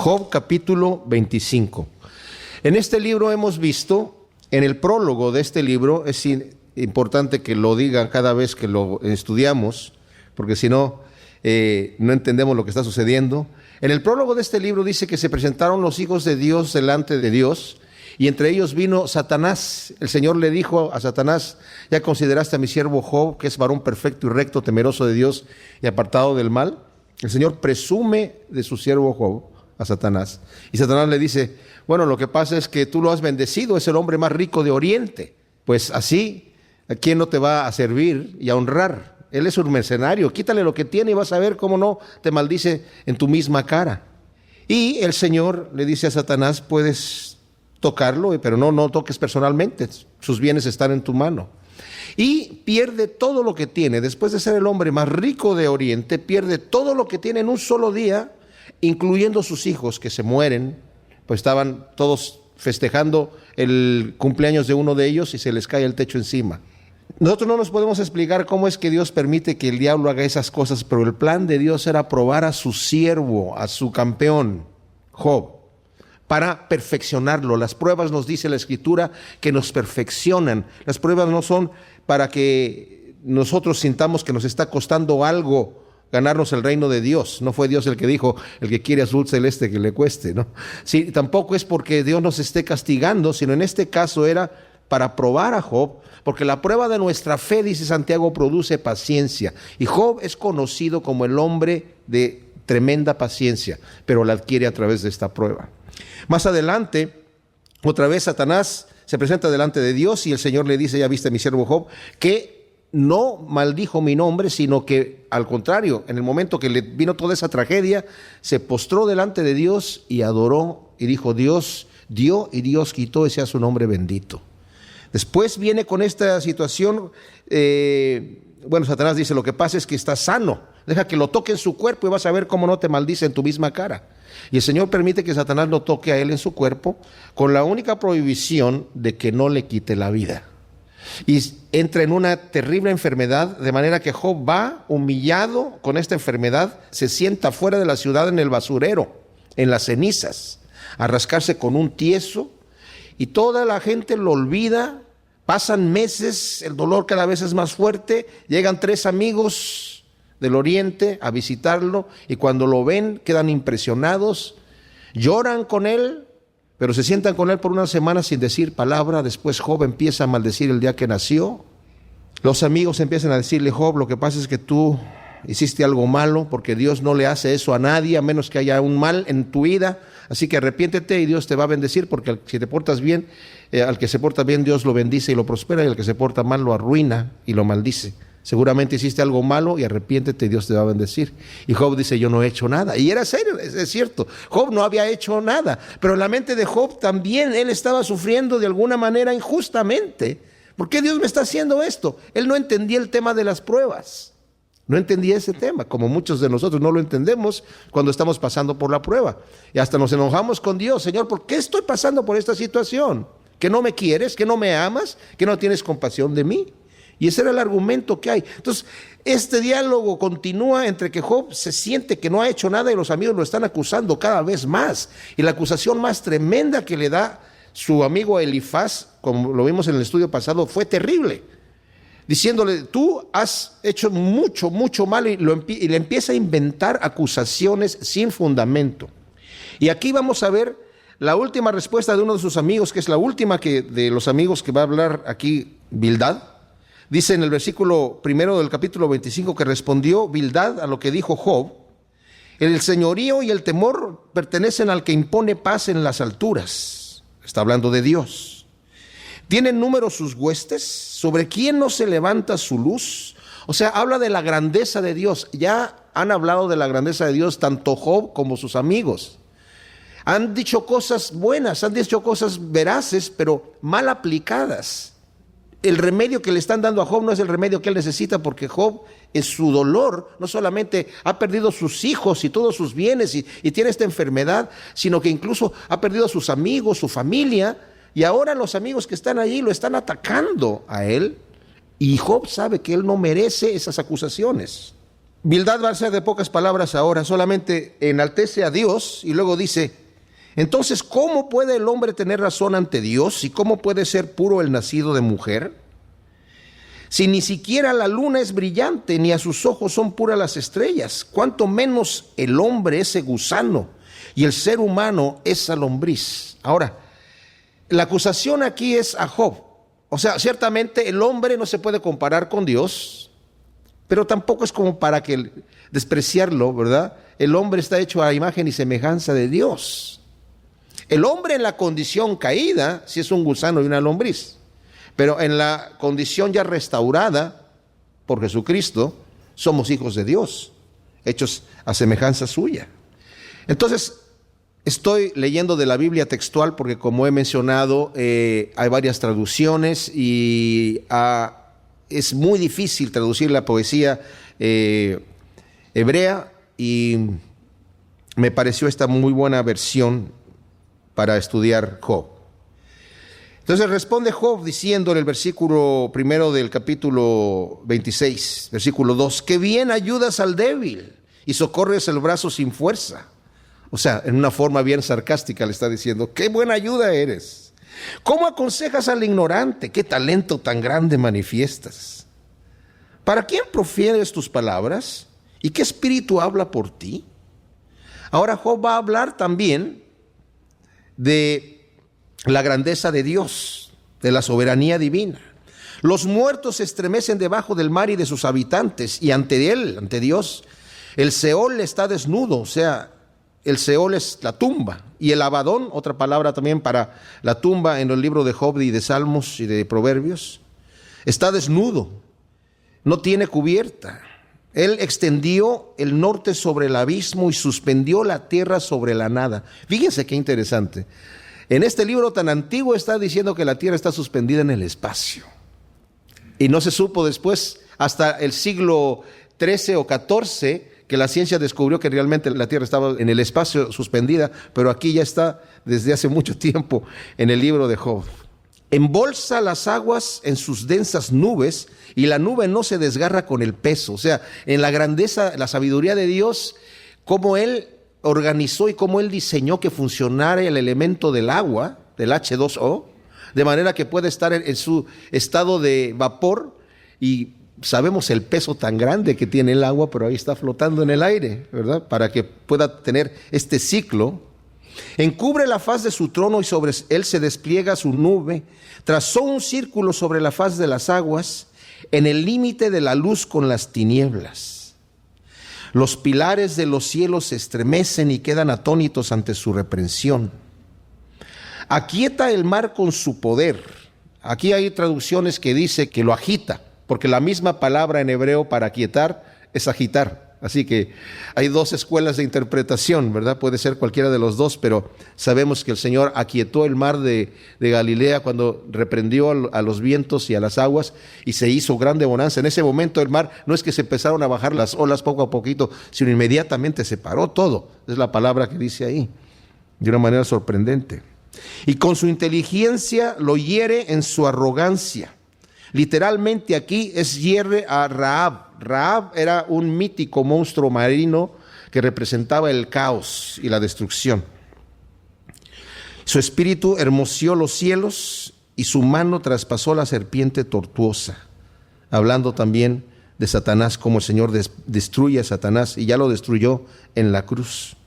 Job capítulo 25. En este libro hemos visto, en el prólogo de este libro, es importante que lo digan cada vez que lo estudiamos, porque si no, no entendemos lo que está sucediendo. En el prólogo de este libro dice que se presentaron los hijos de Dios delante de Dios, y entre ellos vino Satanás. El Señor le dijo a Satanás: ¿ya consideraste a mi siervo Job, que es varón perfecto y recto, temeroso de Dios y apartado del mal? El Señor presume de su siervo Job a Satanás. Y Satanás le dice: bueno, lo que pasa es que tú lo has bendecido, es el hombre más rico de Oriente. Pues así, ¿a quién no te va a servir y a honrar? Él es un mercenario, quítale lo que tiene y vas a ver cómo no te maldice en tu misma cara. Y el Señor le dice a Satanás: puedes tocarlo, pero no toques personalmente, sus bienes están en tu mano. Y pierde todo lo que tiene. Después de ser el hombre más rico de Oriente, pierde todo lo que tiene en un solo día, incluyendo sus hijos que se mueren, pues estaban todos festejando el cumpleaños de uno de ellos y se les cae el techo encima. Nosotros no nos podemos explicar cómo es que Dios permite que el diablo haga esas cosas, pero el plan de Dios era probar a su siervo, a su campeón, Job, para perfeccionarlo. Las pruebas, nos dice la Escritura, que nos perfeccionan. Las pruebas no son para que nosotros sintamos que nos está costando algo ganarnos el reino de Dios. No fue Dios el que dijo: el que quiere azul celeste que le cueste, ¿no? Sí, tampoco es porque Dios nos esté castigando, sino en este caso era para probar a Job, porque la prueba de nuestra fe, dice Santiago, produce paciencia. Y Job es conocido como el hombre de tremenda paciencia, pero la adquiere a través de esta prueba. Más adelante, otra vez Satanás se presenta delante de Dios y el Señor le dice: ya viste a mi siervo Job, que no maldijo mi nombre, sino que al contrario, en el momento que le vino toda esa tragedia, se postró delante de Dios y adoró y dijo: Dios dio y Dios quitó, y sea su nombre bendito. Después viene con esta situación, Satanás dice: lo que pasa es que está sano, deja que lo toque en su cuerpo y vas a ver cómo no te maldice en tu misma cara. Y el Señor permite que Satanás lo toque a él en su cuerpo, con la única prohibición de que no le quite la vida. Y entra en una terrible enfermedad, de manera que Job va humillado con esta enfermedad, se sienta fuera de la ciudad en el basurero, en las cenizas, a rascarse con un tieso, y toda la gente lo olvida. Pasan meses, el dolor cada vez es más fuerte, llegan 3 amigos del Oriente a visitarlo, y cuando lo ven quedan impresionados, lloran con él, pero se sientan con él por una semana sin decir palabra. Después Job empieza a maldecir el día que nació. Los amigos empiezan a decirle: Job, lo que pasa es que tú hiciste algo malo, porque Dios no le hace eso a nadie, a menos que haya un mal en tu vida, así que arrepiéntete y Dios te va a bendecir, porque si te portas bien, al que se porta bien Dios lo bendice y lo prospera, y al que se porta mal lo arruina y lo maldice. Seguramente hiciste algo malo y arrepiéntete y Dios te va a bendecir. Y Job dice: yo no he hecho nada. Y era serio, es cierto, Job no había hecho nada, pero en la mente de Job también él estaba sufriendo de alguna manera injustamente. ¿Por qué Dios me está haciendo esto? Él no entendía el tema de las pruebas, no entendía ese tema, como muchos de nosotros no lo entendemos cuando estamos pasando por la prueba. Y hasta nos enojamos con Dios: Señor, ¿por qué estoy pasando por esta situación? ¿Que no me quieres? ¿Que no me amas? ¿Que no tienes compasión de mí? Y ese era el argumento que hay. Entonces, este diálogo continúa entre que Job se siente que no ha hecho nada y los amigos lo están acusando cada vez más. Y la acusación más tremenda que le da su amigo Elifaz, como lo vimos en el estudio pasado, fue terrible. Diciéndole: tú has hecho mucho mal, y le empieza a inventar acusaciones sin fundamento. Y aquí vamos a ver la última respuesta de uno de sus amigos, que es la última de los amigos que va a hablar aquí Bildad. Dice en el versículo 1 del capítulo 25 que respondió Bildad a lo que dijo Job: el señorío y el temor pertenecen al que impone paz en las alturas. Está hablando de Dios. ¿Tienen número sus huestes? ¿Sobre quién no se levanta su luz? O sea, habla de la grandeza de Dios. Ya han hablado de la grandeza de Dios tanto Job como sus amigos. Han dicho cosas buenas, han dicho cosas veraces, pero mal aplicadas. El remedio que le están dando a Job no es el remedio que él necesita, porque Job, en su dolor, no solamente ha perdido sus hijos y todos sus bienes y tiene esta enfermedad, sino que incluso ha perdido a sus amigos, su familia, y ahora los amigos que están allí lo están atacando a él, y Job sabe que él no merece esas acusaciones. Bildad va a ser de pocas palabras ahora, solamente enaltece a Dios y luego dice, entonces, ¿cómo puede el hombre tener razón ante Dios y cómo puede ser puro el nacido de mujer? Si ni siquiera la luna es brillante, ni a sus ojos son puras las estrellas, cuánto menos el hombre, ese gusano, y el ser humano, esa lombriz. Ahora, la acusación aquí es a Job. O sea, ciertamente el hombre no se puede comparar con Dios, pero tampoco es como para que despreciarlo, ¿verdad? El hombre está hecho a imagen y semejanza de Dios. El hombre en la condición caída, sí es un gusano y una lombriz, pero en la condición ya restaurada por Jesucristo, somos hijos de Dios, hechos a semejanza suya. Entonces, estoy leyendo de la Biblia textual porque, como he mencionado, hay varias traducciones y es muy difícil traducir la poesía hebrea, y me pareció esta muy buena versión para estudiar Job. Entonces responde Job diciendo en el versículo primero del capítulo 26, versículo 2, que bien ayudas al débil y socorres el brazo sin fuerza. O sea, en una forma bien sarcástica le está diciendo, qué buena ayuda eres. ¿Cómo aconsejas al ignorante? ¿Qué talento tan grande manifiestas? ¿Para quién profieres tus palabras? ¿Y qué espíritu habla por ti? Ahora Job va a hablar también de la grandeza de Dios, de la soberanía divina. Los muertos se estremecen debajo del mar y de sus habitantes, y ante él, ante Dios, el Seol está desnudo, o sea, el Seol es la tumba, y el Abadón, otra palabra también para la tumba en el libro de Job y de Salmos y de Proverbios, está desnudo, no tiene cubierta. Él extendió el norte sobre el abismo y suspendió la tierra sobre la nada. Fíjense qué interesante. En este libro tan antiguo está diciendo que la tierra está suspendida en el espacio. Y no se supo después, hasta el siglo XIII o XIV, que la ciencia descubrió que realmente la tierra estaba en el espacio suspendida, pero aquí ya está desde hace mucho tiempo en el libro de Job. Embolsa las aguas en sus densas nubes y la nube no se desgarra con el peso. O sea, en la grandeza, la sabiduría de Dios, cómo Él organizó y cómo Él diseñó que funcionara el elemento del agua, del H2O, de manera que puede estar en su estado de vapor, y sabemos el peso tan grande que tiene el agua, pero ahí está flotando en el aire, ¿verdad? Para que pueda tener este ciclo. Encubre la faz de su trono y sobre él se despliega su nube. Trazó un círculo sobre la faz de las aguas, en el límite de la luz con las tinieblas. Los pilares de los cielos se estremecen y quedan atónitos ante su reprensión. Aquieta el mar con su poder. Aquí hay traducciones que dice que lo agita, porque la misma palabra en hebreo para aquietar es agitar. Así que hay dos escuelas de interpretación, ¿verdad? Puede ser cualquiera de los dos, pero sabemos que el Señor aquietó el mar de Galilea cuando reprendió a los vientos y a las aguas, y se hizo grande bonanza. En ese momento el mar no es que se empezaron a bajar las olas poco a poquito, sino inmediatamente se paró todo. Es la palabra que dice ahí, de una manera sorprendente. Y con su inteligencia lo hiere en su arrogancia. Literalmente aquí es hiere a Rahab. Rahab era un mítico monstruo marino que representaba el caos y la destrucción. Su espíritu hermoseó los cielos y su mano traspasó la serpiente tortuosa. Hablando también de Satanás, como el Señor destruye a Satanás, y ya lo destruyó en la cruz.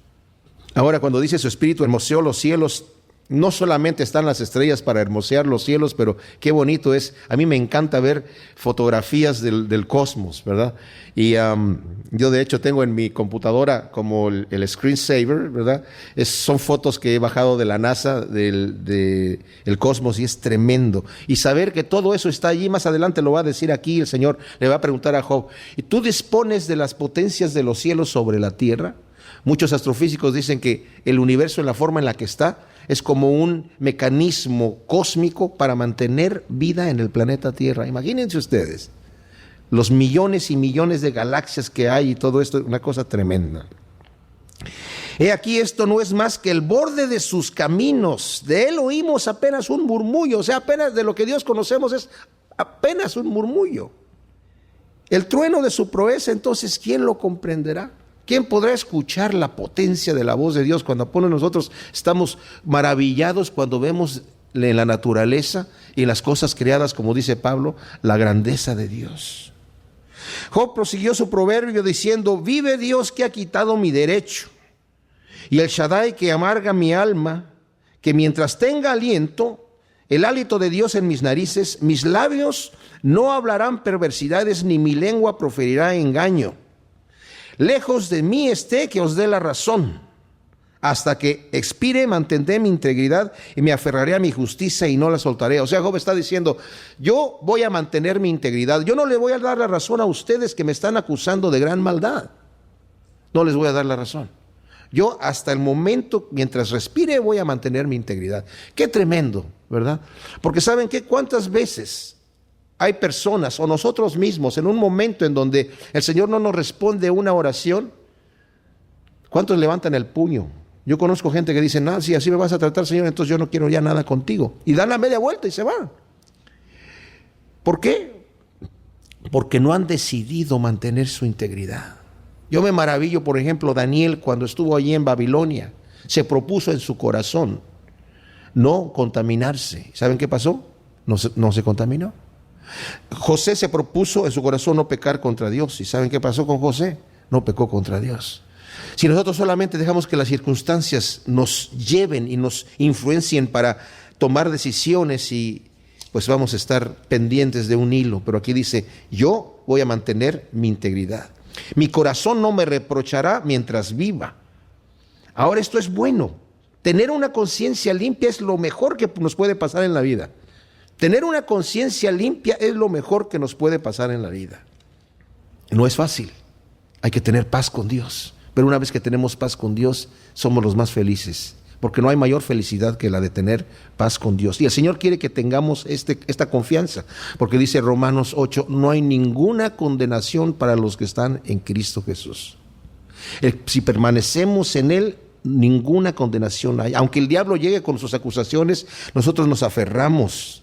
Ahora, cuando dice su espíritu hermoseó los cielos, no solamente están las estrellas para hermosear los cielos, pero qué bonito es. A mí me encanta ver fotografías del cosmos, ¿verdad? Y yo de hecho tengo en mi computadora como el screensaver, ¿verdad? Son fotos que he bajado de la NASA, del cosmos, y es tremendo. Y saber que todo eso está allí, más adelante lo va a decir aquí el Señor, le va a preguntar a Job, ¿y tú dispones de las potencias de los cielos sobre la tierra? Muchos astrofísicos dicen que el universo, en la forma en la que está, es como un mecanismo cósmico para mantener vida en el planeta Tierra. Imagínense ustedes, los millones y millones de galaxias que hay y todo esto, una cosa tremenda. He aquí, esto no es más que el borde de sus caminos. De él oímos apenas un murmullo, o sea, apenas de lo que Dios conocemos es apenas un murmullo. El trueno de su proeza, entonces, ¿quién lo comprenderá? ¿Quién podrá escuchar la potencia de la voz de Dios cuando nosotros estamos maravillados cuando vemos en la naturaleza y en las cosas creadas, como dice Pablo, la grandeza de Dios? Job prosiguió su proverbio diciendo: vive Dios que ha quitado mi derecho, y el Shaddai que amarga mi alma, que mientras tenga aliento, el hálito de Dios en mis narices, mis labios no hablarán perversidades, ni mi lengua proferirá engaño. Lejos de mí esté que os dé la razón. Hasta que expire mantendré mi integridad y me aferraré a mi justicia y no la soltaré. O sea, Job está diciendo: yo voy a mantener mi integridad. Yo no le voy a dar la razón a ustedes que me están acusando de gran maldad. No les voy a dar la razón. Yo hasta el momento, mientras respire, voy a mantener mi integridad. Qué tremendo, ¿verdad? Porque ¿saben qué? ¿Cuántas veces hay personas o nosotros mismos en un momento en donde el Señor no nos responde una oración? ¿Cuántos levantan el puño? Yo conozco gente que dice: no, si así me vas a tratar, Señor, entonces yo no quiero ya nada contigo. Y dan la media vuelta y se van. ¿Por qué? Porque no han decidido mantener su integridad. Yo me maravillo, por ejemplo, Daniel, cuando estuvo allí en Babilonia, se propuso en su corazón no contaminarse. ¿Saben qué pasó? No se contaminó. José se propuso en su corazón no pecar contra Dios. ¿Y saben qué pasó con José? No pecó contra Dios. Si nosotros solamente dejamos que las circunstancias nos lleven y nos influencien para tomar decisiones, y pues vamos a estar pendientes de un hilo. Pero aquí dice: yo voy a mantener mi integridad. Mi corazón no me reprochará mientras viva. Ahora, esto es bueno. Tener una conciencia limpia es lo mejor que nos puede pasar en la vida. Tener una conciencia limpia es lo mejor que nos puede pasar en la vida. No es fácil. Hay que tener paz con Dios. Pero una vez que tenemos paz con Dios, somos los más felices. Porque no hay mayor felicidad que la de tener paz con Dios. Y el Señor quiere que tengamos esta confianza. Porque dice Romanos 8, no hay ninguna condenación para los que están en Cristo Jesús. Si permanecemos en Él, ninguna condenación hay. Aunque el diablo llegue con sus acusaciones, nosotros nos aferramos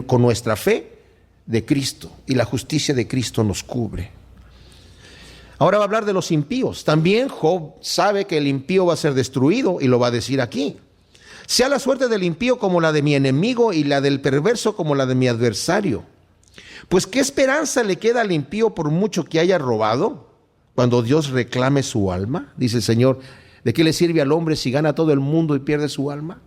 con nuestra fe de Cristo. Y la justicia de Cristo nos cubre. Ahora va a hablar de los impíos. También Job sabe que el impío va a ser destruido y lo va a decir aquí. Sea la suerte del impío como la de mi enemigo y la del perverso como la de mi adversario. Pues ¿qué esperanza le queda al impío por mucho que haya robado? Cuando Dios reclame su alma, dice el Señor, ¿de qué le sirve al hombre si gana todo el mundo y pierde su alma?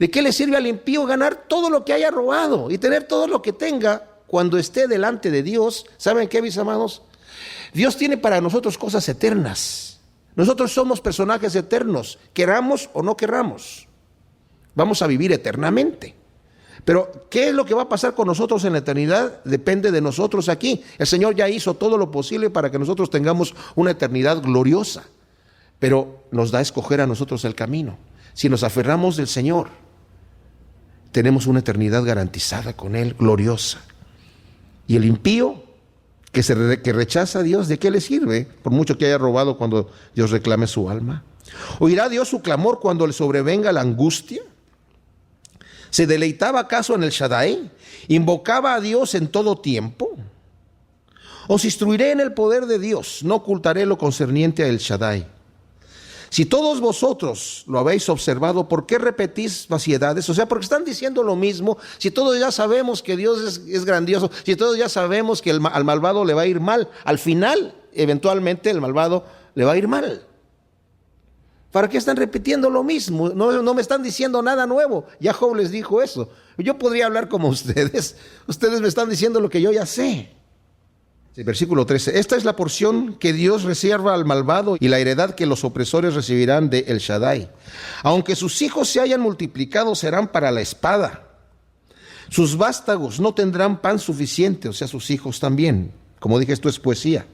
¿De qué le sirve al impío ganar todo lo que haya robado y tener todo lo que tenga cuando esté delante de Dios? ¿Saben qué, mis amados? Dios tiene para nosotros cosas eternas. Nosotros somos personajes eternos, queramos o no queramos. Vamos a vivir eternamente. Pero ¿qué es lo que va a pasar con nosotros en la eternidad? Depende de nosotros aquí. El Señor ya hizo todo lo posible para que nosotros tengamos una eternidad gloriosa. Pero nos da a escoger a nosotros el camino. Si nos aferramos del Señor, tenemos una eternidad garantizada con Él, gloriosa. Y el impío que rechaza a Dios, ¿de qué le sirve? Por mucho que haya robado cuando Dios reclame su alma. ¿Oirá Dios su clamor cuando le sobrevenga la angustia? ¿Se deleitaba acaso en el Shaddai? ¿Invocaba a Dios en todo tiempo? Os instruiré en el poder de Dios, no ocultaré lo concerniente a el Shaddai. Si todos vosotros lo habéis observado, ¿por qué repetís vaciedades? O sea, porque están diciendo lo mismo. Si todos ya sabemos que Dios es grandioso, si todos ya sabemos que al malvado le va a ir mal, al final, eventualmente, el malvado le va a ir mal. ¿Para qué están repitiendo lo mismo? No me están diciendo nada nuevo. Ya Job les dijo eso. Yo podría hablar como ustedes. Ustedes me están diciendo lo que yo ya sé. Sí, versículo 13. Esta es la porción que Dios reserva al malvado y la heredad que los opresores recibirán de El Shaddai. Aunque sus hijos se hayan multiplicado, serán para la espada. Sus vástagos no tendrán pan suficiente, o sea, sus hijos también. Como dije, esto es poesía.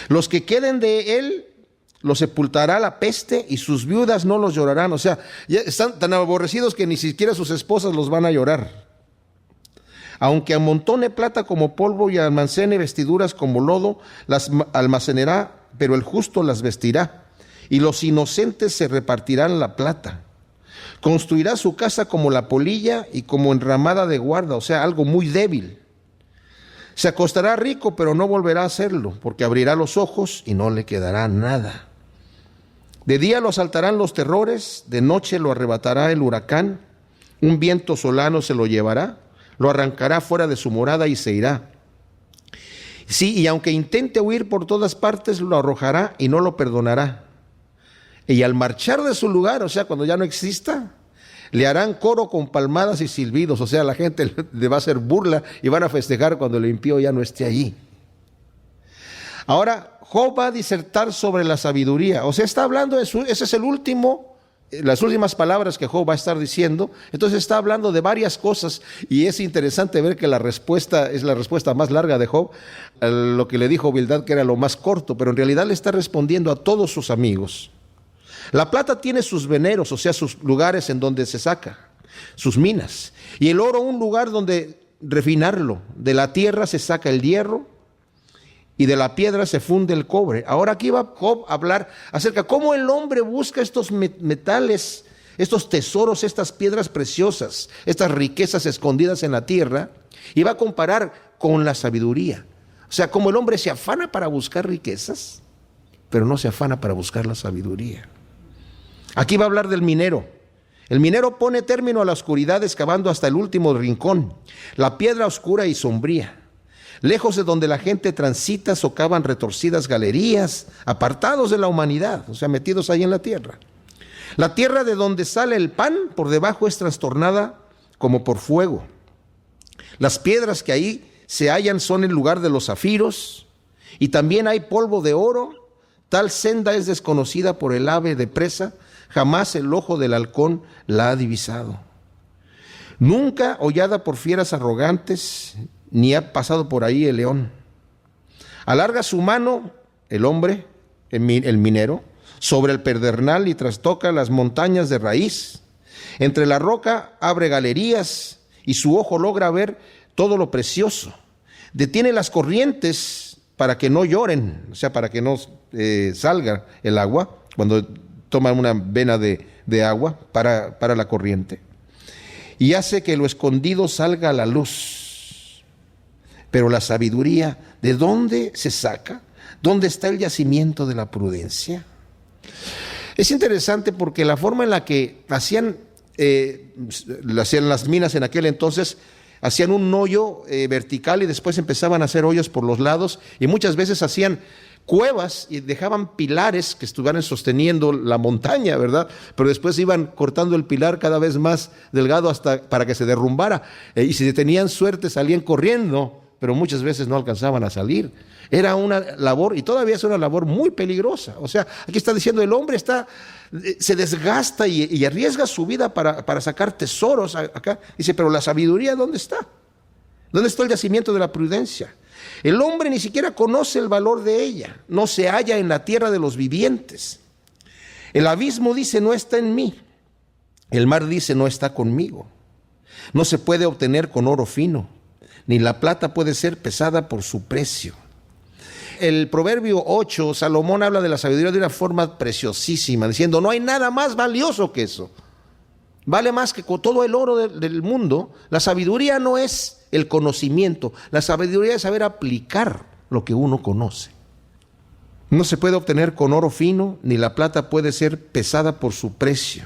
Los que queden de él los sepultará la peste y sus viudas no los llorarán. O sea, ya están tan aborrecidos que ni siquiera sus esposas los van a llorar. Aunque amontone plata como polvo y almacene vestiduras como lodo, las almacenará, pero el justo las vestirá, y los inocentes se repartirán la plata. Construirá su casa como la polilla y como enramada de guarda, o sea, algo muy débil. Se acostará rico, pero no volverá a hacerlo, porque abrirá los ojos y no le quedará nada. De día lo asaltarán los terrores, de noche lo arrebatará el huracán, un viento solano se lo llevará, lo arrancará fuera de su morada y se irá. Sí, y aunque intente huir por todas partes, lo arrojará y no lo perdonará. Y al marchar de su lugar, o sea, cuando ya no exista, le harán coro con palmadas y silbidos, o sea, la gente le va a hacer burla y van a festejar cuando el impío ya no esté allí. Ahora, Job va a disertar sobre la sabiduría, o sea, está hablando de ese es las últimas palabras que Job va a estar diciendo. Entonces está hablando de varias cosas y es interesante ver que la respuesta es la respuesta más larga de Job, a lo que le dijo Bildad que era lo más corto, pero en realidad le está respondiendo a todos sus amigos. La plata tiene sus veneros, o sea, sus lugares en donde se saca, sus minas, y el oro un lugar donde refinarlo. De la tierra se saca el hierro y de la piedra se funde el cobre. Ahora aquí va Job a hablar acerca de cómo el hombre busca estos metales, estos tesoros, estas piedras preciosas, estas riquezas escondidas en la tierra, y va a comparar con la sabiduría. O sea, cómo el hombre se afana para buscar riquezas, pero no se afana para buscar la sabiduría. Aquí va a hablar del minero. El minero pone término a la oscuridad excavando hasta el último rincón, la piedra oscura y sombría. Lejos de donde la gente transita, socavan retorcidas galerías, apartados de la humanidad, o sea, metidos ahí en la tierra. La tierra de donde sale el pan, por debajo es trastornada como por fuego. Las piedras que ahí se hallan son el lugar de los zafiros, y también hay polvo de oro. Tal senda es desconocida por el ave de presa, jamás el ojo del halcón la ha divisado. Nunca hollada por fieras arrogantes, ni ha pasado por ahí el león. Alarga su mano el hombre, el minero, sobre el pedernal y trastoca las montañas de raíz. Entre la roca abre galerías y su ojo logra ver todo lo precioso. Detiene las corrientes para que no lloren, o sea, para que no salga el agua cuando toman una vena de agua para la corriente. Y hace que lo escondido salga a la luz. Pero la sabiduría, ¿de dónde se saca? ¿Dónde está el yacimiento de la prudencia? Es interesante porque la forma en la que hacían las minas en aquel entonces, hacían un hoyo vertical y después empezaban a hacer hoyos por los lados, y muchas veces hacían cuevas y dejaban pilares que estuvieran sosteniendo la montaña, ¿verdad? Pero después iban cortando el pilar cada vez más delgado hasta para que se derrumbara, y si tenían suerte salían corriendo, pero muchas veces no alcanzaban a salir. Era una labor, y todavía es una labor muy peligrosa. O sea, aquí está diciendo el hombre se desgasta y arriesga su vida para sacar tesoros acá. Dice, pero la sabiduría, ¿dónde está? ¿Dónde está el yacimiento de la prudencia? El hombre ni siquiera conoce el valor de ella, no se halla en la tierra de los vivientes. El abismo dice, no está en mí. El mar dice, no está conmigo. No se puede obtener con oro fino, ni la plata puede ser pesada por su precio. El Proverbio 8, Salomón habla de la sabiduría de una forma preciosísima, diciendo, no hay nada más valioso que eso. Vale más que con todo el oro del mundo. La sabiduría no es el conocimiento, la sabiduría es saber aplicar lo que uno conoce. No se puede obtener con oro fino, ni la plata puede ser pesada por su precio.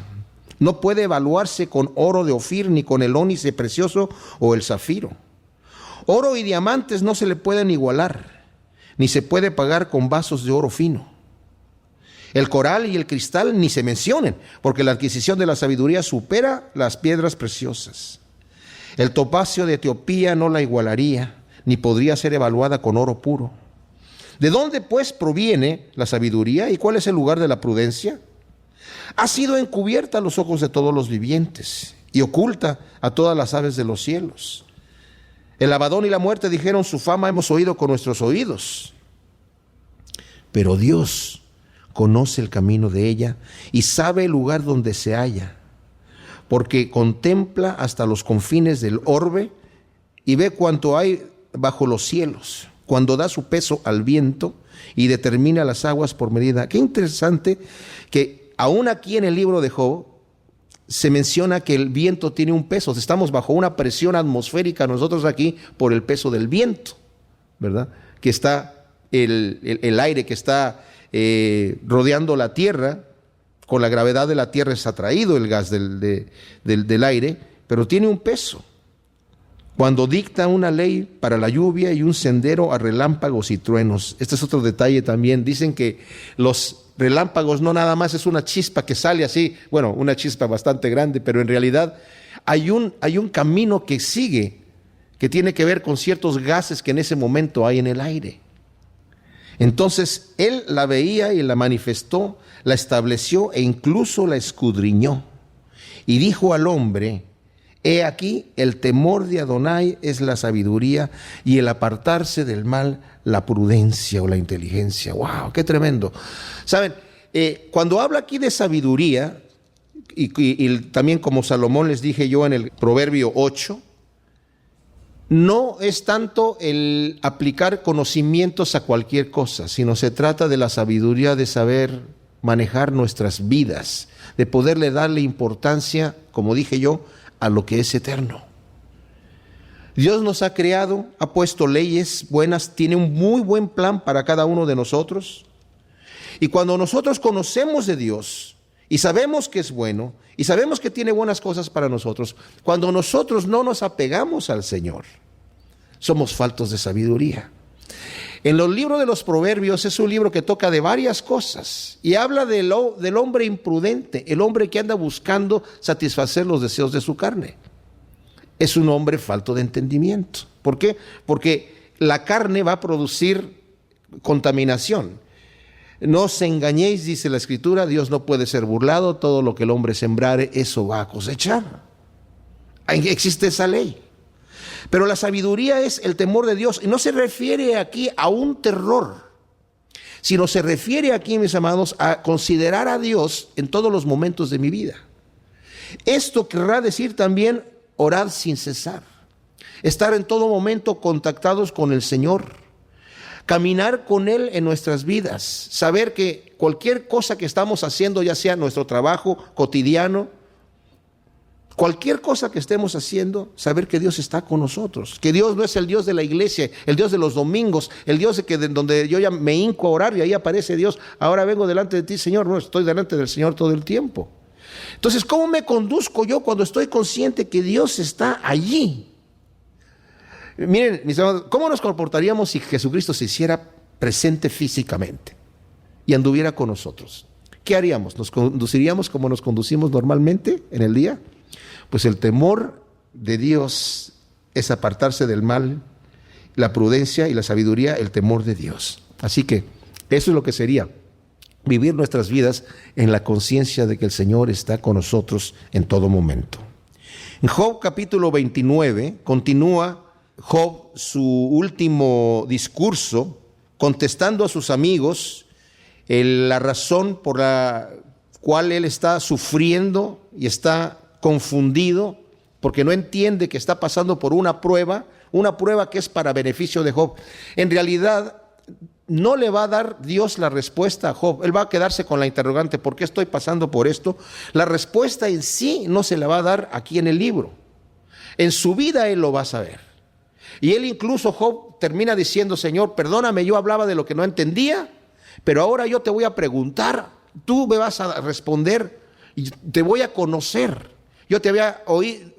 No puede evaluarse con oro de Ofir, ni con el ónice precioso o el zafiro. Oro y diamantes no se le pueden igualar, ni se puede pagar con vasos de oro fino. El coral y el cristal ni se mencionen, porque la adquisición de la sabiduría supera las piedras preciosas. El topacio de Etiopía no la igualaría, ni podría ser evaluada con oro puro. ¿De dónde, pues, proviene la sabiduría y cuál es el lugar de la prudencia? Ha sido encubierta a los ojos de todos los vivientes y oculta a todas las aves de los cielos. El Abadón y la muerte dijeron, su fama hemos oído con nuestros oídos. Pero Dios conoce el camino de ella y sabe el lugar donde se halla, porque contempla hasta los confines del orbe y ve cuanto hay bajo los cielos, cuando da su peso al viento y determina las aguas por medida. Qué interesante que aún aquí en el libro de Job se menciona que el viento tiene un peso. Estamos bajo una presión atmosférica nosotros aquí por el peso del viento. ¿verdad? Que está el aire que está rodeando la Tierra, con la gravedad de la Tierra es atraído el gas del aire, pero tiene un peso. Cuando dicta una ley para la lluvia y un sendero a relámpagos y truenos. Este es otro detalle también. Dicen que los relámpagos no nada más es una chispa que sale así, bueno, una chispa bastante grande, pero en realidad hay un camino que sigue, que tiene que ver con ciertos gases que en ese momento hay en el aire. Entonces él la veía y la manifestó, la estableció e incluso la escudriñó. Y dijo al hombre: he aquí, el temor de Adonai es la sabiduría, y el apartarse del mal, la prudencia o la inteligencia. ¡Wow! ¡Qué tremendo! Saben, cuando habla aquí de sabiduría, y también como Salomón les dije yo en el Proverbio 8, no es tanto el aplicar conocimientos a cualquier cosa, sino se trata de la sabiduría de saber manejar nuestras vidas, de poderle darle importancia, como dije yo, a lo que es eterno. Dios nos ha creado, ha puesto leyes buenas, tiene un muy buen plan para cada uno de nosotros. Y cuando nosotros conocemos de Dios y sabemos que es bueno y sabemos que tiene buenas cosas para nosotros, cuando nosotros no nos apegamos al Señor, somos faltos de sabiduría. En los libros de los Proverbios es un libro que toca de varias cosas y habla del hombre imprudente, el hombre que anda buscando satisfacer los deseos de su carne. Es un hombre falto de entendimiento. ¿Por qué? Porque la carne va a producir contaminación. No os engañéis, dice la Escritura, Dios no puede ser burlado, todo lo que el hombre sembrare, eso va a cosechar. Existe esa ley. Pero la sabiduría es el temor de Dios, y no se refiere aquí a un terror, sino se refiere aquí, mis amados, a considerar a Dios en todos los momentos de mi vida. Esto querrá decir también orar sin cesar, estar en todo momento contactados con el Señor, caminar con Él en nuestras vidas, saber que cualquier cosa que estamos haciendo, ya sea nuestro trabajo cotidiano, cualquier cosa que estemos haciendo, saber que Dios está con nosotros, que Dios no es el Dios de la iglesia, el Dios de los domingos, el Dios donde yo ya me hinco a orar y ahí aparece Dios. Ahora vengo delante de ti, Señor. No, estoy delante del Señor todo el tiempo. Entonces, ¿cómo me conduzco yo cuando estoy consciente que Dios está allí? Miren, mis amados, ¿cómo nos comportaríamos si Jesucristo se hiciera presente físicamente y anduviera con nosotros? ¿Qué haríamos? ¿Nos conduciríamos como nos conducimos normalmente en el día? Pues el temor de Dios es apartarse del mal, la prudencia y la sabiduría, el temor de Dios. Así que eso es lo que sería vivir nuestras vidas en la conciencia de que el Señor está con nosotros en todo momento. En Job capítulo 29 continúa Job su último discurso contestando a sus amigos la razón por la cual él está sufriendo y está confundido porque no entiende que está pasando por una prueba que es para beneficio de Job. En realidad no le va a dar Dios la respuesta a Job. Él va a quedarse con la interrogante: ¿por qué estoy pasando por esto? La respuesta en sí no se la va a dar aquí en el libro. En su vida él lo va a saber. Y él incluso, Job, termina diciendo: Señor, perdóname, yo hablaba de lo que no entendía, pero ahora yo te voy a preguntar, tú me vas a responder y te voy a conocer. Yo te había oído,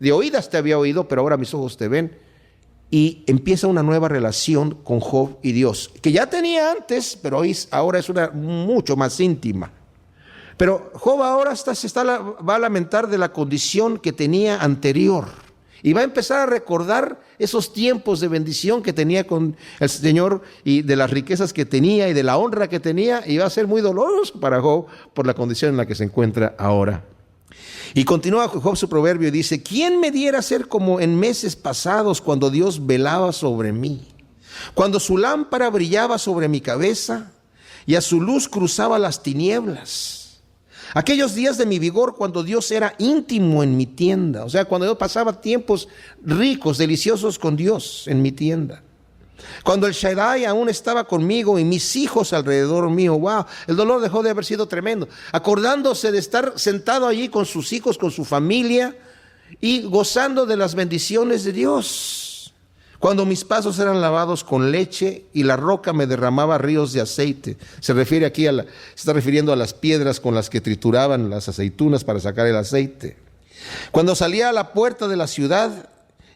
de oídas te había oído, pero ahora mis ojos te ven. Y empieza una nueva relación con Job y Dios, que ya tenía antes, pero ahora es una mucho más íntima. Pero Job ahora va a lamentar de la condición que tenía anterior. Y va a empezar a recordar esos tiempos de bendición que tenía con el Señor y de las riquezas que tenía y de la honra que tenía. Y va a ser muy doloroso para Job por la condición en la que se encuentra ahora. Y continúa Job su proverbio y dice: ¿quién me diera ser como en meses pasados, cuando Dios velaba sobre mí? Cuando su lámpara brillaba sobre mi cabeza y a su luz cruzaba las tinieblas. Aquellos días de mi vigor, cuando Dios era íntimo en mi tienda. O sea, cuando yo pasaba tiempos ricos, deliciosos con Dios en mi tienda. Cuando el Shaddai aún estaba conmigo y mis hijos alrededor mío. Wow, el dolor dejó de haber sido tremendo. Acordándose de estar sentado allí con sus hijos, con su familia y gozando de las bendiciones de Dios. Cuando mis pasos eran lavados con leche y la roca me derramaba ríos de aceite. Se está refiriendo a las piedras con las que trituraban las aceitunas para sacar el aceite. Cuando salía a la puerta de la ciudad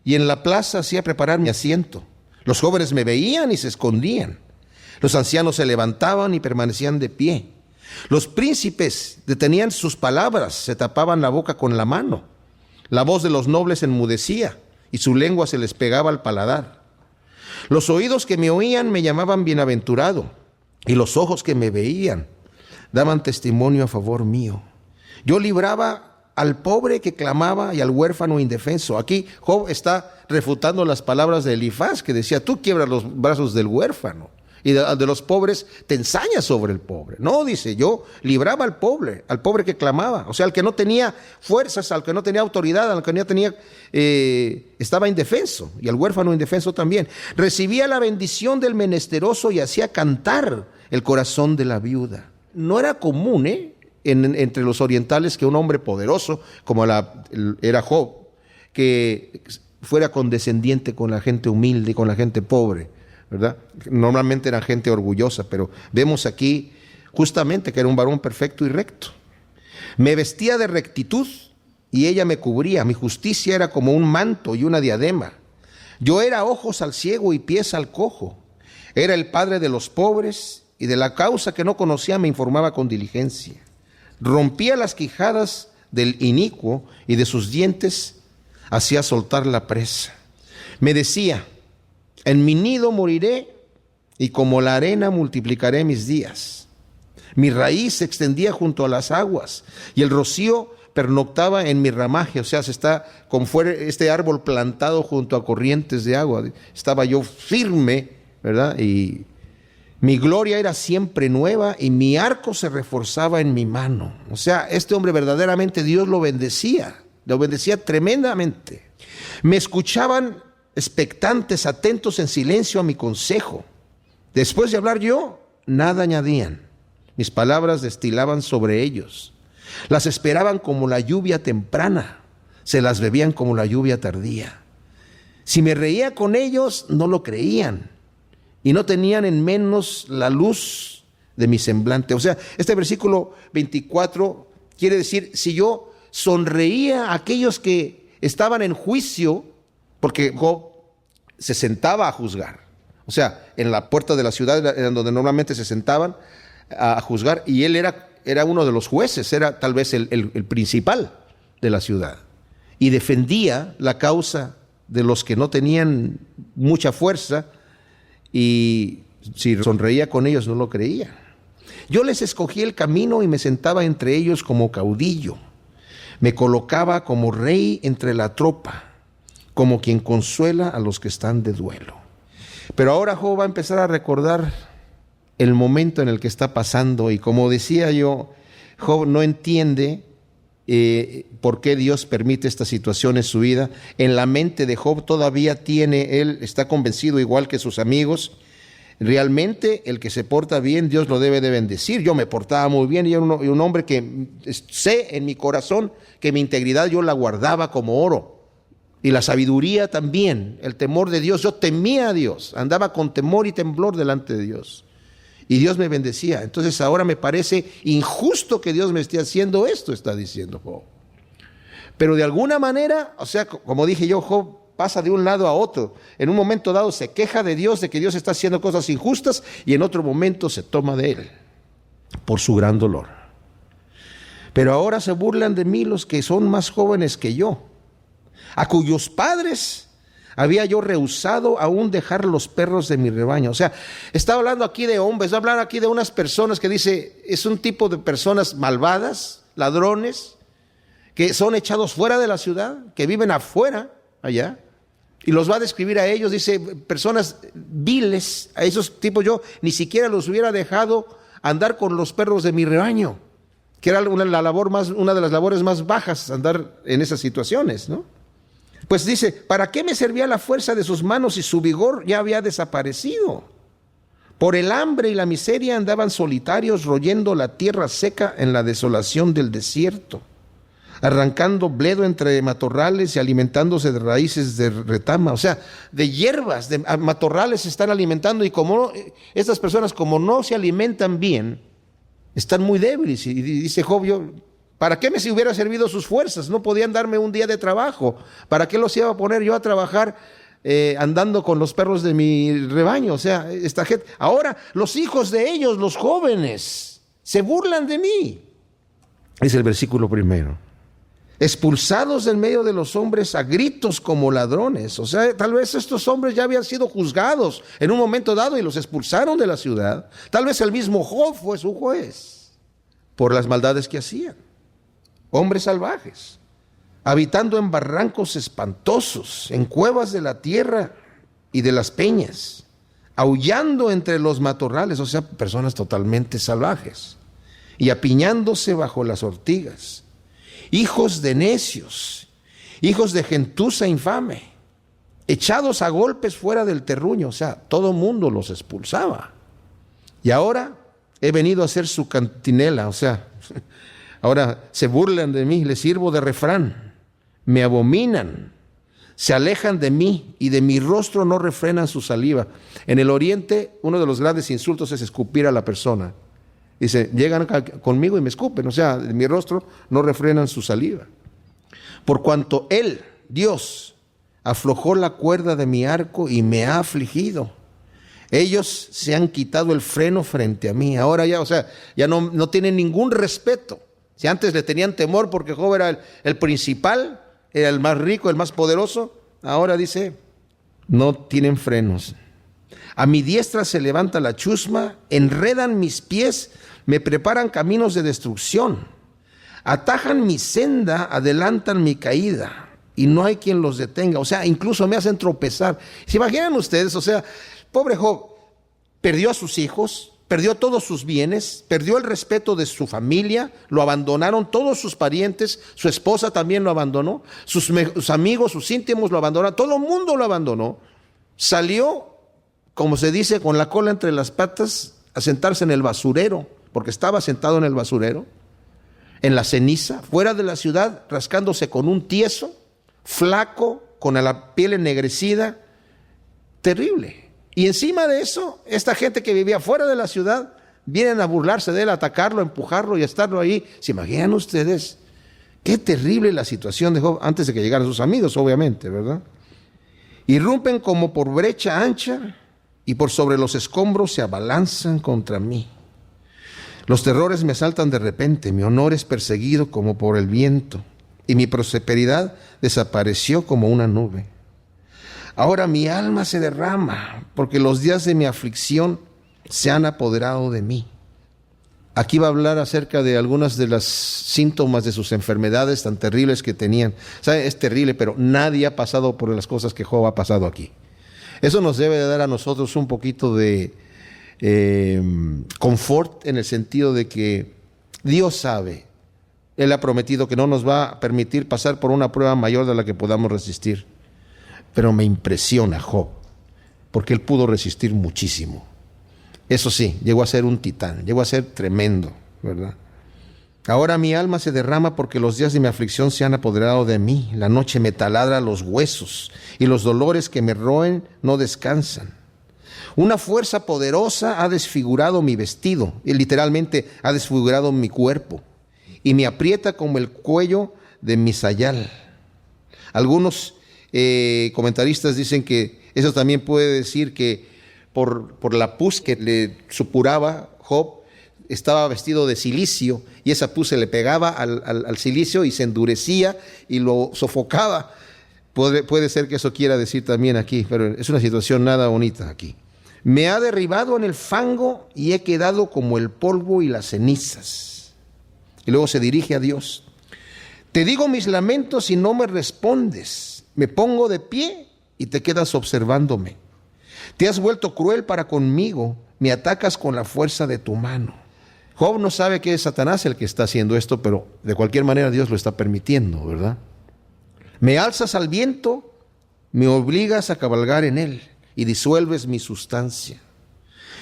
y en la plaza hacía preparar mi asiento. Los jóvenes me veían y se escondían. Los ancianos se levantaban y permanecían de pie. Los príncipes detenían sus palabras, se tapaban la boca con la mano. La voz de los nobles enmudecía y su lengua se les pegaba al paladar. Los oídos que me oían me llamaban bienaventurado, y los ojos que me veían daban testimonio a favor mío. Yo libraba al pobre que clamaba y al huérfano indefenso. Aquí Job está refutando las palabras de Elifaz, que decía: tú quiebras los brazos del huérfano y de los pobres te ensañas sobre el pobre. No, dice, yo libraba al pobre que clamaba, o sea, al que no tenía fuerzas, al que no tenía autoridad, al que no tenía, estaba indefenso, y al huérfano indefenso también. Recibía la bendición del menesteroso y hacía cantar el corazón de la viuda. No era común, entre los orientales, que un hombre poderoso, como era Job, que fuera condescendiente con la gente humilde y con la gente pobre, ¿verdad? Normalmente era gente orgullosa, pero vemos aquí justamente que era un varón perfecto y recto. Me vestía de rectitud y ella me cubría. Mi justicia era como un manto y una diadema. Yo era ojos al ciego y pies al cojo. Era el padre de los pobres y de la causa que no conocía me informaba con diligencia. Rompía las quijadas del inicuo y de sus dientes hacía soltar la presa. Me decía: en mi nido moriré y como la arena multiplicaré mis días. Mi raíz se extendía junto a las aguas y el rocío pernoctaba en mi ramaje. O sea, como fuera este árbol plantado junto a corrientes de agua. Estaba yo firme, ¿verdad? Y mi gloria era siempre nueva y mi arco se reforzaba en mi mano. O sea, este hombre verdaderamente Dios lo bendecía tremendamente. Me escuchaban expectantes, atentos en silencio a mi consejo. Después de hablar yo, nada añadían. Mis palabras destilaban sobre ellos. Las esperaban como la lluvia temprana, se las bebían como la lluvia tardía. Si me reía con ellos, no lo creían, y no tenían en menos la luz de mi semblante. O sea, este versículo 24 quiere decir, si yo sonreía a aquellos que estaban en juicio, porque Job se sentaba a juzgar. O sea, en la puerta de la ciudad era donde normalmente se sentaban a juzgar, y él era uno de los jueces, era tal vez el principal de la ciudad. Y defendía la causa de los que no tenían mucha fuerza, y si sonreía con ellos no lo creían. Yo les escogí el camino y me sentaba entre ellos como caudillo. Me colocaba como rey entre la tropa, como quien consuela a los que están de duelo. Pero ahora Job va a empezar a recordar el momento en el que está pasando, y como decía yo, Job no entiende por qué Dios permite esta situación en su vida. En la mente de Job todavía él está convencido, igual que sus amigos, realmente el que se porta bien, Dios lo debe de bendecir. Yo me portaba muy bien, y era un hombre que sé en mi corazón que mi integridad yo la guardaba como oro. Y la sabiduría también, el temor de Dios. Yo temía a Dios, andaba con temor y temblor delante de Dios. Y Dios me bendecía. Entonces ahora me parece injusto que Dios me esté haciendo esto, está diciendo Job. Pero de alguna manera, o sea, como dije yo, Job pasa de un lado a otro. En un momento dado se queja de Dios, de que Dios está haciendo cosas injustas, y en otro momento se toma de él por su gran dolor. Pero ahora se burlan de mí los que son más jóvenes que yo, a cuyos padres había yo rehusado aún dejar los perros de mi rebaño. O sea, está hablando aquí de hombres, va a hablar aquí de unas personas que dice, es un tipo de personas malvadas, ladrones, que son echados fuera de la ciudad, que viven afuera, allá, y los va a describir a ellos, dice, personas viles. A esos tipos yo ni siquiera los hubiera dejado andar con los perros de mi rebaño, que era una de las labores más bajas, andar en esas situaciones, ¿no? Pues dice, ¿para qué me servía la fuerza de sus manos si su vigor ya había desaparecido? Por el hambre y la miseria andaban solitarios, royendo la tierra seca en la desolación del desierto. arrancando bledo entre matorrales y alimentándose de raíces de retama. O sea, de hierbas, de matorrales se están alimentando, y como estas personas, como no se alimentan bien, están muy débiles. Y dice Job: ¿para qué me hubiera servido sus fuerzas? No podían darme un día de trabajo. ¿Para qué los iba a poner yo a trabajar andando con los perros de mi rebaño? O sea, esta gente. Ahora, los hijos de ellos, los jóvenes, se burlan de mí. Es el versículo 1. Expulsados del medio de los hombres a gritos como ladrones. O sea, tal vez estos hombres ya habían sido juzgados en un momento dado y los expulsaron de la ciudad. Tal vez el mismo Job fue su juez por las maldades que hacían. Hombres salvajes, habitando en barrancos espantosos, en cuevas de la tierra y de las peñas, aullando entre los matorrales. O sea, personas totalmente salvajes, y apiñándose bajo las ortigas. Hijos de necios, hijos de gentuza infame, echados a golpes fuera del terruño. O sea, todo mundo los expulsaba. Y ahora he venido a ser su cantinela. O sea, ahora se burlan de mí, les sirvo de refrán, me abominan, se alejan de mí, y de mi rostro no refrenan su saliva. En el oriente, uno de los grandes insultos es escupir a la persona. Dice: llegan conmigo y me escupen. O sea, de mi rostro no refrenan su saliva. Por cuanto Él, Dios, aflojó la cuerda de mi arco y me ha afligido. Ellos se han quitado el freno frente a mí. Ahora ya, o sea, ya no tienen ningún respeto. Si antes le tenían temor porque Job era el principal, era el más rico, el más poderoso, ahora dice: no tienen frenos. A mi diestra se levanta la chusma, enredan mis pies, me preparan caminos de destrucción. Atajan mi senda, adelantan mi caída, y no hay quien los detenga. O sea, incluso me hacen tropezar. ¿Se imaginan ustedes? O sea, pobre Job perdió a sus hijos, perdió todos sus bienes, perdió el respeto de su familia, lo abandonaron todos sus parientes, su esposa también lo abandonó, sus amigos, sus íntimos lo abandonaron, todo el mundo lo abandonó. Salió, como se dice, con la cola entre las patas, a sentarse en el basurero, porque estaba sentado en el basurero, en la ceniza, fuera de la ciudad, rascándose con un tieso, flaco, con la piel ennegrecida, terrible. Y encima de eso, esta gente que vivía fuera de la ciudad, vienen a burlarse de él, a atacarlo, a empujarlo y a estarlo ahí. ¿Se imaginan ustedes? Qué terrible la situación de Job, antes de que llegaran sus amigos, obviamente, ¿verdad? Irrumpen como por brecha ancha, y por sobre los escombros se abalanzan contra mí. Los terrores me asaltan de repente, mi honor es perseguido como por el viento, y mi prosperidad desapareció como una nube. Ahora mi alma se derrama, porque los días de mi aflicción se han apoderado de mí. Aquí va a hablar acerca de algunas de las síntomas de sus enfermedades tan terribles que tenían. ¿Sabe? Es terrible, pero nadie ha pasado por las cosas que Job ha pasado aquí. Eso nos debe de dar a nosotros un poquito de confort, en el sentido de que Dios sabe. Él ha prometido que no nos va a permitir pasar por una prueba mayor de la que podamos resistir. Pero me impresiona Job, porque él pudo resistir muchísimo. Eso sí, llegó a ser un titán, llegó a ser tremendo, ¿verdad? Ahora mi alma se derrama porque los días de mi aflicción se han apoderado de mí. La noche me taladra los huesos y los dolores que me roen no descansan. Una fuerza poderosa ha desfigurado mi vestido, y literalmente ha desfigurado mi cuerpo, y me aprieta como el cuello de mi sayal. Algunos comentaristas dicen que eso también puede decir que por la pus que le supuraba Job, estaba vestido de silicio, y esa pus se le pegaba al silicio y se endurecía y lo sofocaba. Puede ser que eso quiera decir también aquí, pero es una situación nada bonita aquí. Me ha derribado en el fango y he quedado como el polvo y las cenizas. Y luego se dirige a Dios. Te digo mis lamentos y no me respondes. Me pongo de pie y te quedas observándome. Te has vuelto cruel para conmigo, me atacas con la fuerza de tu mano. Job no sabe que es Satanás el que está haciendo esto, pero de cualquier manera Dios lo está permitiendo, ¿verdad? Me alzas al viento, me obligas a cabalgar en él y disuelves mi sustancia.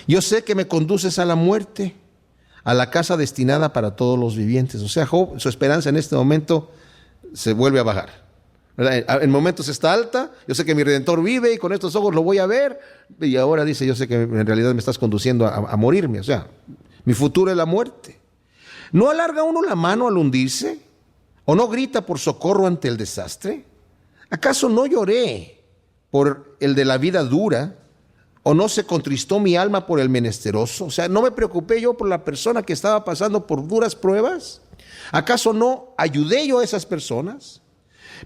Yo sé que me conduces a la muerte, a la casa destinada para todos los vivientes. O sea, Job, su esperanza en este momento se vuelve a bajar. ¿Verdad? En momentos está alta, yo sé que mi Redentor vive y con estos ojos lo voy a ver, y ahora dice, yo sé que en realidad me estás conduciendo a morirme, o sea, mi futuro es la muerte. ¿No alarga uno la mano al hundirse? ¿O no grita por socorro ante el desastre? ¿Acaso no lloré por el de la vida dura? ¿O no se contristó mi alma por el menesteroso? O sea, ¿no me preocupé yo por la persona que estaba pasando por duras pruebas? ¿Acaso no ayudé yo a esas personas?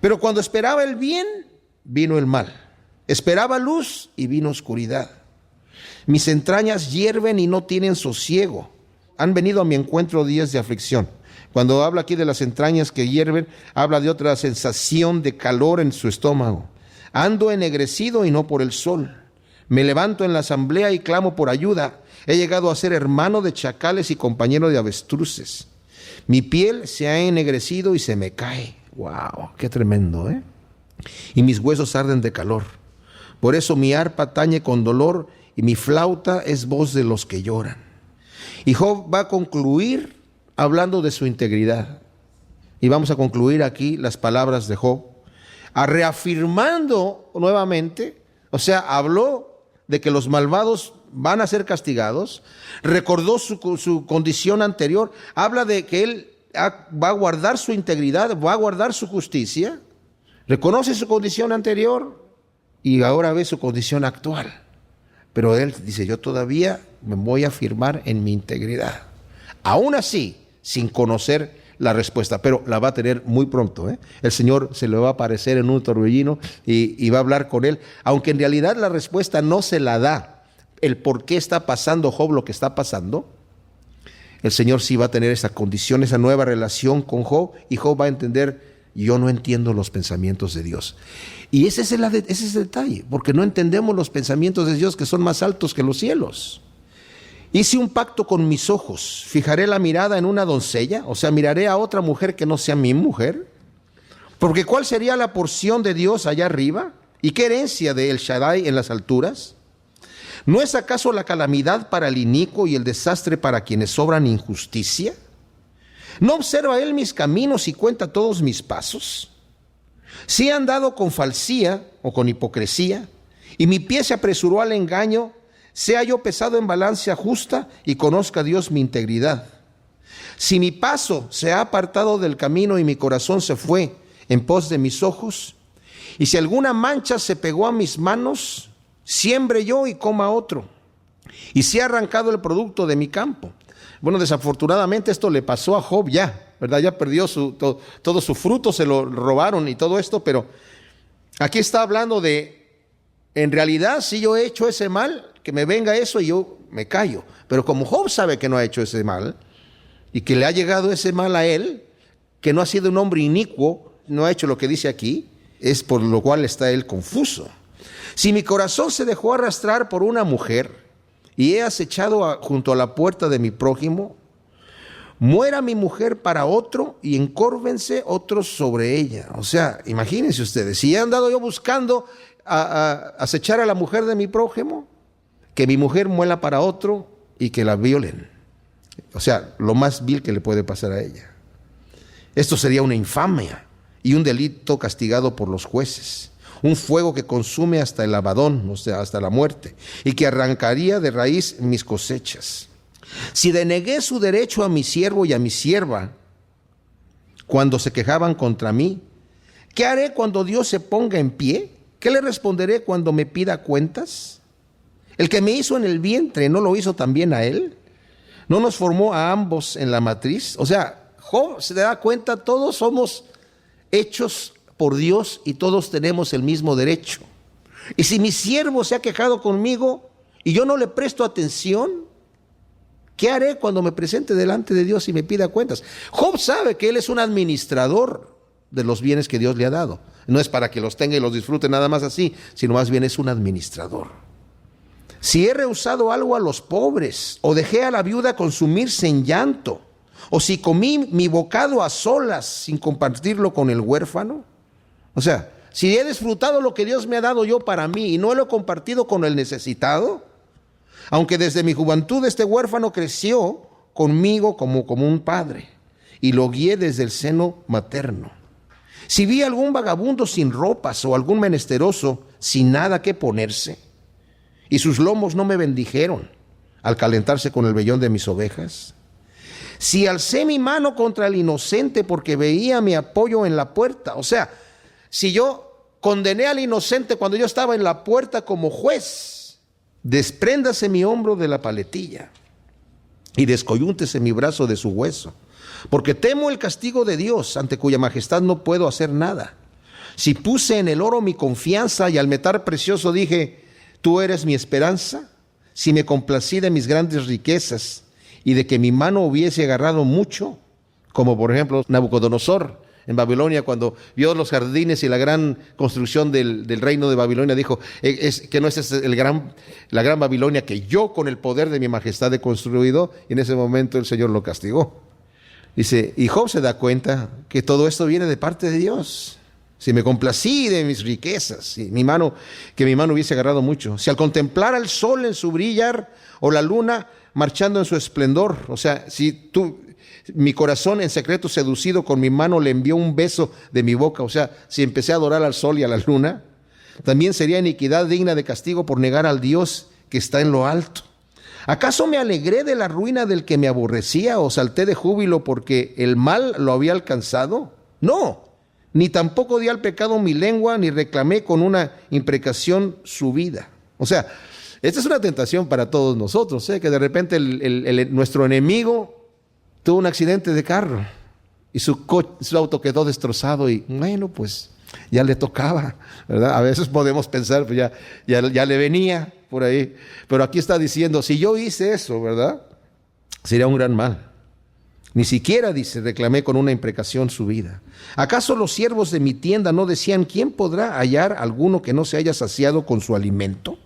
Pero cuando esperaba el bien, vino el mal. Esperaba luz y vino oscuridad. Mis entrañas hierven y no tienen sosiego. Han venido a mi encuentro días de aflicción. Cuando habla aquí de las entrañas que hierven, habla de otra sensación de calor en su estómago. Ando ennegrecido y no por el sol. Me levanto en la asamblea y clamo por ayuda. He llegado a ser hermano de chacales y compañero de avestruces. Mi piel se ha ennegrecido y se me cae. ¡Wow! ¡Qué tremendo, eh! Y mis huesos arden de calor. Por eso mi arpa tañe con dolor y mi flauta es voz de los que lloran. Y Job va a concluir hablando de su integridad. Y vamos a concluir aquí las palabras de Job, reafirmando nuevamente, o sea, habló de que los malvados van a ser castigados, recordó su condición anterior, habla de que él va a guardar su integridad, va a guardar su justicia, reconoce su condición anterior y ahora ve su condición actual. Pero él dice, yo todavía me voy a afirmar en mi integridad. Aún así, sin conocer la respuesta, pero la va a tener muy pronto, ¿eh? El Señor se le va a aparecer en un torbellino y va a hablar con él, aunque en realidad la respuesta no se la da. El por qué está pasando Job lo que está pasando, el Señor sí va a tener esa condición, esa nueva relación con Job, y Job va a entender, yo no entiendo los pensamientos de Dios. Y ese es el detalle, porque no entendemos los pensamientos de Dios que son más altos que los cielos. Hice un pacto con mis ojos, fijaré la mirada en una doncella, o sea, miraré a otra mujer que no sea mi mujer, porque ¿cuál sería la porción de Dios allá arriba? ¿Y qué herencia de El Shaddai en las alturas? ¿No es acaso la calamidad para el inicuo y el desastre para quienes obran injusticia? ¿No observa él mis caminos y cuenta todos mis pasos? Si he andado con falsía o con hipocresía, y mi pie se apresuró al engaño, sea yo pesado en balanza justa y conozca Dios mi integridad. Si mi paso se ha apartado del camino y mi corazón se fue en pos de mis ojos, y si alguna mancha se pegó a mis manos, siembre yo y coma otro, y si ha arrancado el producto de mi campo. Bueno, desafortunadamente esto le pasó a Job ya, ¿verdad? Ya perdió todo su fruto, se lo robaron y todo esto, pero aquí está hablando de, en realidad, si yo he hecho ese mal, que me venga eso y yo me callo. Pero como Job sabe que no ha hecho ese mal, y que le ha llegado ese mal a él, que no ha sido un hombre inicuo, no ha hecho lo que dice aquí, es por lo cual está él confuso. Si mi corazón se dejó arrastrar por una mujer y he acechado junto a la puerta de mi prójimo, muera mi mujer para otro y encórvense otros sobre ella. O sea, imagínense ustedes, si he andado yo buscando acechar a la mujer de mi prójimo, que mi mujer muera para otro y que la violen. O sea, lo más vil que le puede pasar a ella. Esto sería una infamia y un delito castigado por los jueces. Un fuego que consume hasta el abadón, o sea, hasta la muerte, y que arrancaría de raíz mis cosechas. Si denegué su derecho a mi siervo y a mi sierva cuando se quejaban contra mí, ¿qué haré cuando Dios se ponga en pie? ¿Qué le responderé cuando me pida cuentas? El que me hizo en el vientre, ¿no lo hizo también a él? ¿No nos formó a ambos en la matriz? O sea, Job se da cuenta, todos somos hechos por Dios y todos tenemos el mismo derecho. Y si mi siervo se ha quejado conmigo y yo no le presto atención, ¿qué haré cuando me presente delante de Dios y me pida cuentas? Job sabe que él es un administrador de los bienes que Dios le ha dado. No es para que los tenga y los disfrute nada más así, sino más bien es un administrador. Si he rehusado algo a los pobres, o dejé a la viuda consumirse en llanto, o si comí mi bocado a solas sin compartirlo con el huérfano, o sea, si he disfrutado lo que Dios me ha dado yo para mí y no lo he compartido con el necesitado, aunque desde mi juventud este huérfano creció conmigo como un padre y lo guié desde el seno materno. Si vi algún vagabundo sin ropas o algún menesteroso sin nada que ponerse, y sus lomos no me bendijeron al calentarse con el vellón de mis ovejas. Si alcé mi mano contra el inocente porque veía mi apoyo en la puerta, o sea, si yo condené al inocente cuando yo estaba en la puerta como juez, despréndase mi hombro de la paletilla y descoyúntese mi brazo de su hueso, porque temo el castigo de Dios, ante cuya majestad no puedo hacer nada. Si puse en el oro mi confianza y al metal precioso dije, tú eres mi esperanza, si me complací de mis grandes riquezas y de que mi mano hubiese agarrado mucho, como por ejemplo Nabucodonosor en Babilonia, cuando vio los jardines y la gran construcción del reino de Babilonia, dijo, que no es la gran Babilonia que yo con el poder de mi majestad he construido, y en ese momento el Señor lo castigó. Dice, y Job se da cuenta que todo esto viene de parte de Dios. Si me complací de mis riquezas, que mi mano hubiese agarrado mucho. Si al contemplar al sol en su brillar o la luna marchando en su esplendor, o sea, mi corazón en secreto seducido con mi mano le envió un beso de mi boca, o sea, si empecé a adorar al sol y a la luna, también sería iniquidad digna de castigo por negar al Dios que está en lo alto. ¿Acaso me alegré de la ruina del que me aborrecía o salté de júbilo porque el mal lo había alcanzado? No, ni tampoco di al pecado mi lengua, ni reclamé con una imprecación su vida. O sea, esta es una tentación para todos nosotros, que de repente nuestro enemigo tuvo un accidente de carro y su auto quedó destrozado y bueno, pues ya le tocaba, ¿verdad? A veces podemos pensar, pues ya le venía por ahí, pero aquí está diciendo, si yo hice eso, ¿verdad? Sería un gran mal. Ni siquiera, dice, reclamé con una imprecación su vida. ¿Acaso los siervos de mi tienda no decían, ¿quién podrá hallar alguno que no se haya saciado con su alimento?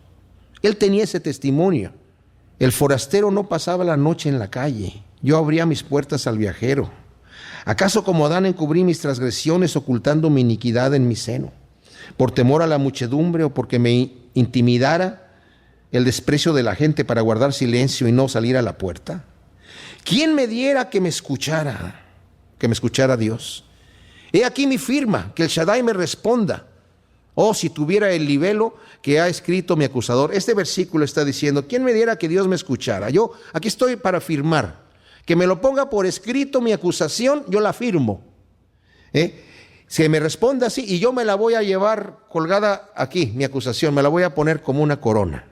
Él tenía ese testimonio. El forastero no pasaba la noche en la calle. Yo abría mis puertas al viajero. ¿Acaso como Adán encubrí mis transgresiones ocultando mi iniquidad en mi seno? ¿Por temor a la muchedumbre o porque me intimidara el desprecio de la gente para guardar silencio y no salir a la puerta? ¿Quién me diera que me escuchara Dios? He aquí mi firma, que el Shaddai me responda. Oh, si tuviera el libelo que ha escrito mi acusador. Este versículo está diciendo, ¿quién me diera que Dios me escuchara? Yo aquí estoy para firmar. Que me lo ponga por escrito mi acusación, yo la firmo. Se me responde así y yo me la voy a llevar colgada aquí, mi acusación, me la voy a poner como una corona.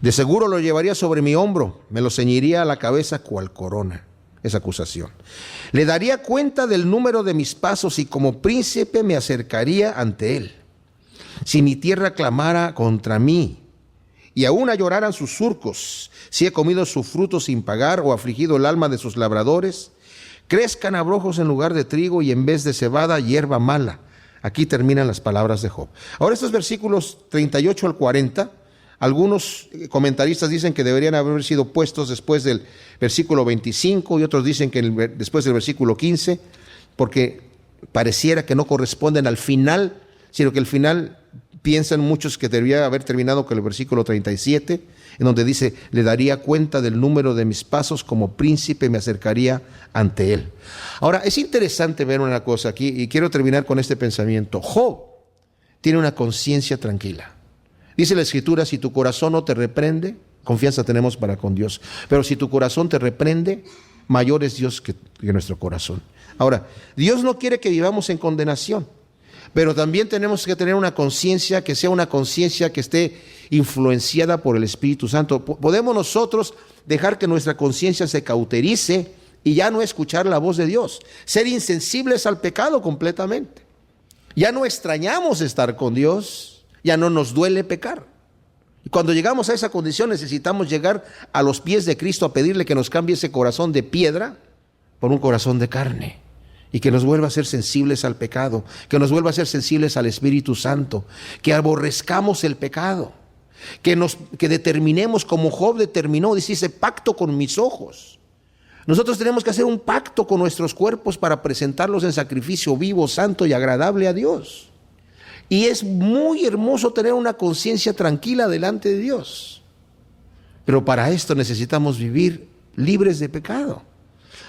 De seguro lo llevaría sobre mi hombro, me lo ceñiría a la cabeza cual corona, esa acusación. Le daría cuenta del número de mis pasos y como príncipe me acercaría ante él. Si mi tierra clamara contra mí y aún lloraran sus surcos, si he comido su fruto sin pagar o afligido el alma de sus labradores, crezcan abrojos en lugar de trigo y en vez de cebada hierba mala. Aquí terminan las palabras de Job. Ahora estos versículos 38 al 40, algunos comentaristas dicen que deberían haber sido puestos después del versículo 25 y otros dicen que después del versículo 15, porque pareciera que no corresponden al final, sino que el final piensan muchos que debería haber terminado con el versículo 37, en donde dice, le daría cuenta del número de mis pasos, como príncipe me acercaría ante él. Ahora, es interesante ver una cosa aquí, y quiero terminar con este pensamiento. Job tiene una conciencia tranquila. Dice la Escritura, si tu corazón no te reprende, confianza tenemos para con Dios, pero si tu corazón te reprende, mayor es Dios que nuestro corazón. Ahora, Dios no quiere que vivamos en condenación, pero también tenemos que tener una conciencia que sea una conciencia que esté influenciada por el Espíritu Santo. Podemos nosotros dejar que nuestra conciencia se cauterice y ya no escuchar la voz de Dios, ser insensibles al pecado completamente. Ya no extrañamos estar con Dios, ya no nos duele pecar. Y cuando llegamos a esa condición necesitamos llegar a los pies de Cristo a pedirle que nos cambie ese corazón de piedra por un corazón de carne. Y que nos vuelva a ser sensibles al pecado, que nos vuelva a ser sensibles al Espíritu Santo, que aborrezcamos el pecado, que determinemos como Job determinó, dice, ese pacto con mis ojos. Nosotros tenemos que hacer un pacto con nuestros cuerpos para presentarlos en sacrificio vivo, santo y agradable a Dios. Y es muy hermoso tener una conciencia tranquila delante de Dios. Pero para esto necesitamos vivir libres de pecado.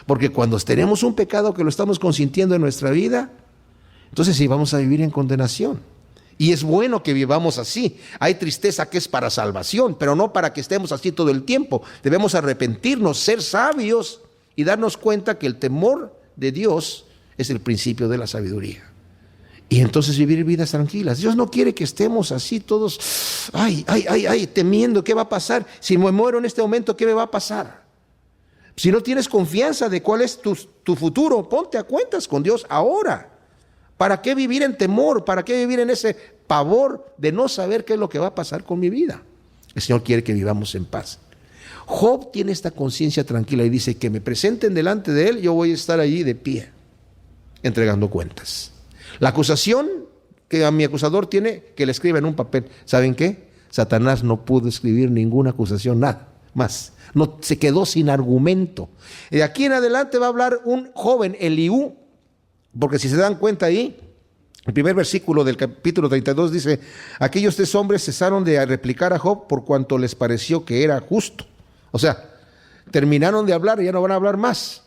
Porque cuando tenemos un pecado que lo estamos consintiendo en nuestra vida, Entonces sí, vamos a vivir en condenación. Y es bueno que vivamos así. Hay tristeza que es para salvación, pero no para que estemos así todo el tiempo. Debemos arrepentirnos, ser sabios y darnos cuenta que el temor de Dios es el principio de la sabiduría. Y entonces vivir vidas tranquilas. Dios no quiere que estemos así todos, temiendo qué va a pasar. Si me muero en este momento, ¿qué me va a pasar? Si no tienes confianza de cuál es tu futuro, ponte a cuentas con Dios ahora. ¿Para qué vivir en temor? ¿Para qué vivir en ese pavor de no saber qué es lo que va a pasar con mi vida? El Señor quiere que vivamos en paz. Job tiene esta conciencia tranquila y dice que me presenten delante de Él, yo voy a estar allí de pie, entregando cuentas. La acusación que a mi acusador tiene, que le escriba en un papel. ¿Saben qué? Satanás no pudo escribir ninguna acusación, nada más. No, se quedó sin argumento. De aquí en adelante va a hablar un joven, Eliú, porque si se dan cuenta ahí, el primer versículo del capítulo 32 dice: aquellos 3 hombres cesaron de replicar a Job por cuanto les pareció que era justo. O sea, terminaron de hablar y ya no van a hablar más.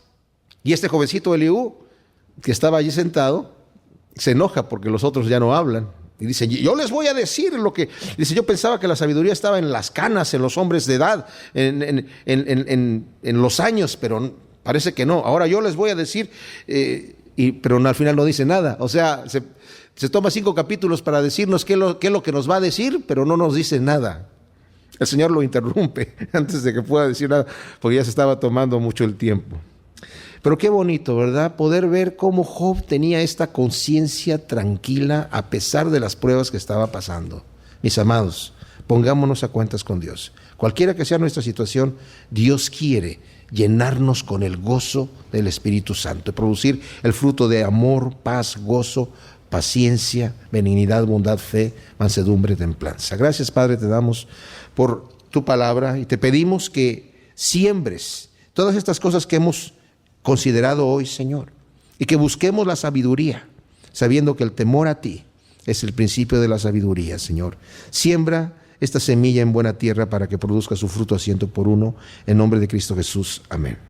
Y este jovencito Eliú, que estaba allí sentado, se enoja porque los otros ya no hablan. Y dice: yo les voy a decir lo que... Dice: yo pensaba que la sabiduría estaba en las canas, en los hombres de edad, en los años, pero parece que no. Ahora yo les voy a decir... pero al final no dice nada. O sea, se toma 5 capítulos para decirnos qué es lo que nos va a decir, pero no nos dice nada. El Señor lo interrumpe antes de que pueda decir nada, porque ya se estaba tomando mucho el tiempo. Pero qué bonito, ¿verdad? Poder ver cómo Job tenía esta conciencia tranquila a pesar de las pruebas que estaba pasando. Mis amados, pongámonos a cuentas con Dios. Cualquiera que sea nuestra situación, Dios quiere llenarnos con el gozo del Espíritu Santo, producir el fruto de amor, paz, gozo, paciencia, benignidad, bondad, fe, mansedumbre, templanza. Gracias, Padre, te damos por tu palabra y te pedimos que siembres todas estas cosas que hemos considerado hoy, Señor, y que busquemos la sabiduría, sabiendo que el temor a ti es el principio de la sabiduría, Señor. Siembra esta semilla en buena tierra para que produzca su fruto a 100 por 1, en nombre de Cristo Jesús. Amén.